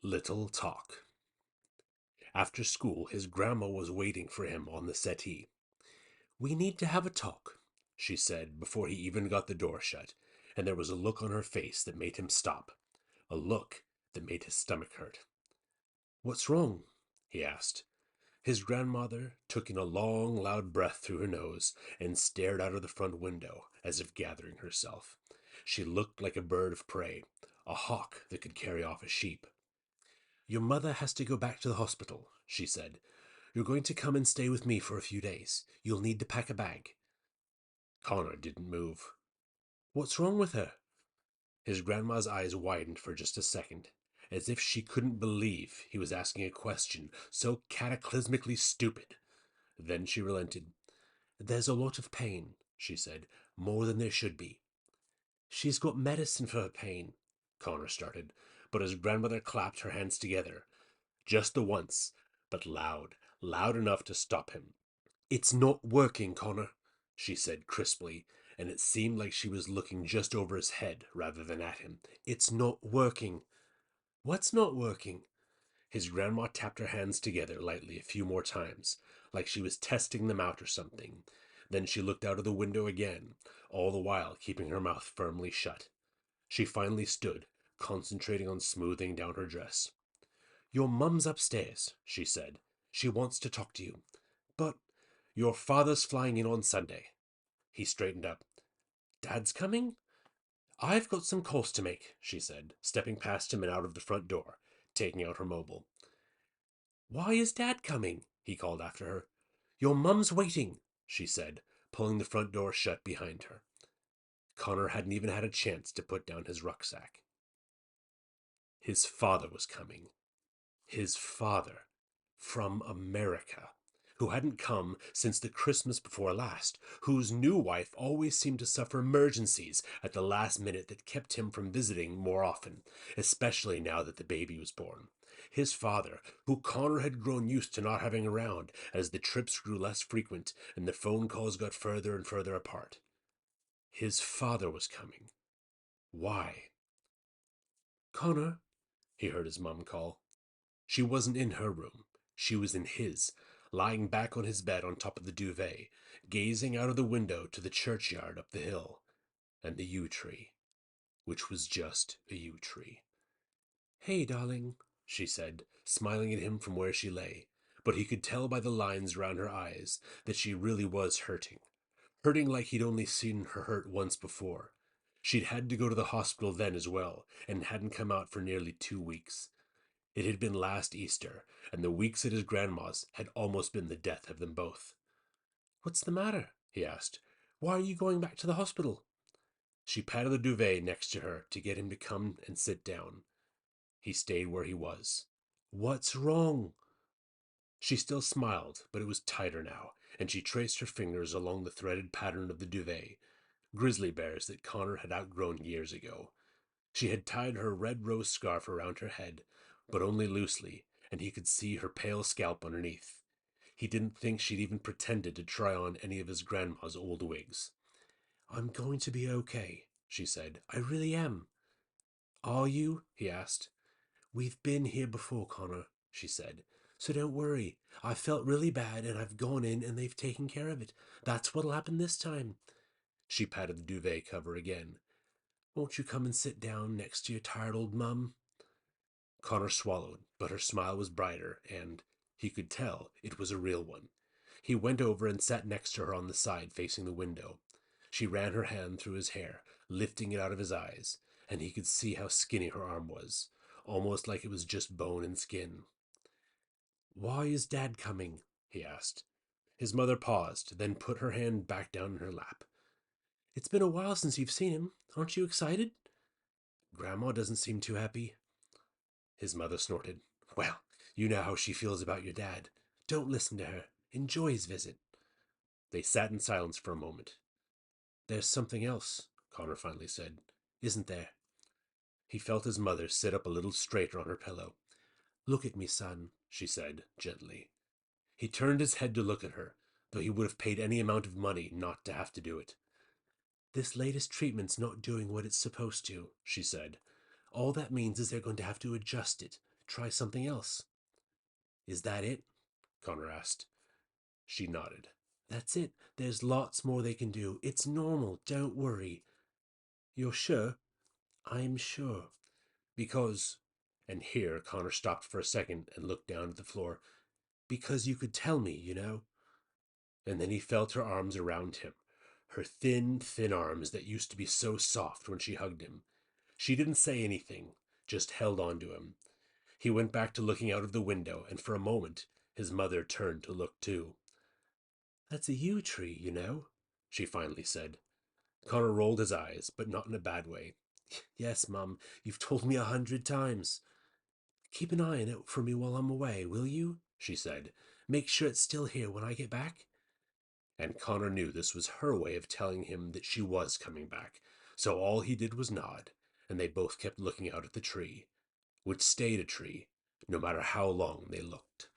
Little Talk. After school, his grandma was waiting for him on the settee. "We need to have a talk," she said before he even got the door shut, and there was a look on her face that made him stop. A look that made his stomach hurt. "What's wrong?" he asked. His grandmother took in a long, loud breath through her nose and stared out of the front window as if gathering herself. She looked like a bird of prey, a hawk that could carry off a sheep. "Your mother has to go back to the hospital," she said. "You're going to come and stay with me for a few days. You'll need to pack a bag." Connor didn't move. "What's wrong with her?" His grandma's eyes widened for just a second, as if she couldn't believe he was asking a question so cataclysmically stupid. Then she relented. "There's a lot of pain," she said, "more than there should be." "She's got medicine for her pain," Connor started, but his grandmother clapped her hands together. Just the once, but loud, loud enough to stop him. "It's not working, Connor," she said crisply, and it seemed like she was looking just over his head rather than at him. "It's not working." "What's not working?" His grandma tapped her hands together lightly a few more times, like she was testing them out or something. Then she looked out of the window again, all the while keeping her mouth firmly shut. She finally stood, concentrating on smoothing down her dress. "Your mum's upstairs," she said. "She wants to talk to you. But your father's flying in on Sunday." He straightened up. "Dad's coming?" "I've got some calls to make," she said, stepping past him and out of the front door, taking out her mobile. "Why is Dad coming?" he called after her. "Your mum's waiting," she said, pulling the front door shut behind her. Connor hadn't even had a chance to put down his rucksack. His father was coming. His father. From America. Who hadn't come since the Christmas before last, whose new wife always seemed to suffer emergencies at the last minute that kept him from visiting more often, especially now that the baby was born. His father, who Connor had grown used to not having around as the trips grew less frequent and the phone calls got further and further apart. His father was coming. Why? "Connor," he heard his mum call. She wasn't in her room. She was in his, lying back on his bed on top of the duvet, gazing out of the window to the churchyard up the hill, and the yew tree, which was just a yew tree. "Hey, darling," she said, smiling at him from where she lay, but he could tell by the lines round her eyes that she really was hurting. Hurting like he'd only seen her hurt once before. She'd had to go to the hospital then as well, and hadn't come out for nearly 2 weeks. It had been last Easter, and the weeks at his grandma's had almost been the death of them both. "What's the matter?" he asked. "Why are you going back to the hospital?" She patted the duvet next to her to get him to come and sit down. He stayed where he was. "What's wrong?" She still smiled, but it was tighter now, and she traced her fingers along the threaded pattern of the duvet, grizzly bears that Connor had outgrown years ago. She had tied her red rose scarf around her head, but only loosely, and he could see her pale scalp underneath. He didn't think she'd even pretended to try on any of his grandma's old wigs. "I'm going to be okay," she said. "I really am." "Are you?" he asked. "We've been here before, Connor," she said. "So don't worry. I felt really bad and I've gone in and they've taken care of it. That's what'll happen this time." She patted the duvet cover again. "Won't you come and sit down next to your tired old mum?" Connor swallowed, but her smile was brighter, and he could tell it was a real one. He went over and sat next to her on the side facing the window. She ran her hand through his hair, lifting it out of his eyes, and he could see how skinny her arm was, almost like it was just bone and skin. "Why is Dad coming?" he asked. His mother paused, then put her hand back down in her lap. "It's been a while since you've seen him. Aren't you excited?" "Grandma doesn't seem too happy." His mother snorted. "Well, you know how she feels about your dad. Don't listen to her. Enjoy his visit." They sat in silence for a moment. "There's something else," Connor finally said. "Isn't there?" He felt his mother sit up a little straighter on her pillow. "Look at me, son," she said, gently. He turned his head to look at her, though he would have paid any amount of money not to have to do it. "This latest treatment's not doing what it's supposed to," she said. "All that means is they're going to have to adjust it, try something else. Is that it? Connor asked. She nodded. That's it. There's lots more they can do. It's normal. Don't worry. You're sure? I'm sure. Because, and here Connor stopped for a second and looked down at the floor, because you could tell me, you know? And then he felt her arms around him, her thin, thin arms that used to be so soft when she hugged him. She didn't say anything, just held on to him. He went back to looking out of the window, and for a moment his mother turned to look too. That's a yew tree, you know, she finally said. Connor rolled his eyes, but not in a bad way. Yes, Mum, you've told me 100 times. Keep an eye on it for me while I'm away, will you? She said. Make sure it's still here when I get back. And Connor knew this was her way of telling him that she was coming back, so all he did was nod, and they both kept looking out at the tree, which stayed a tree, no matter how long they looked.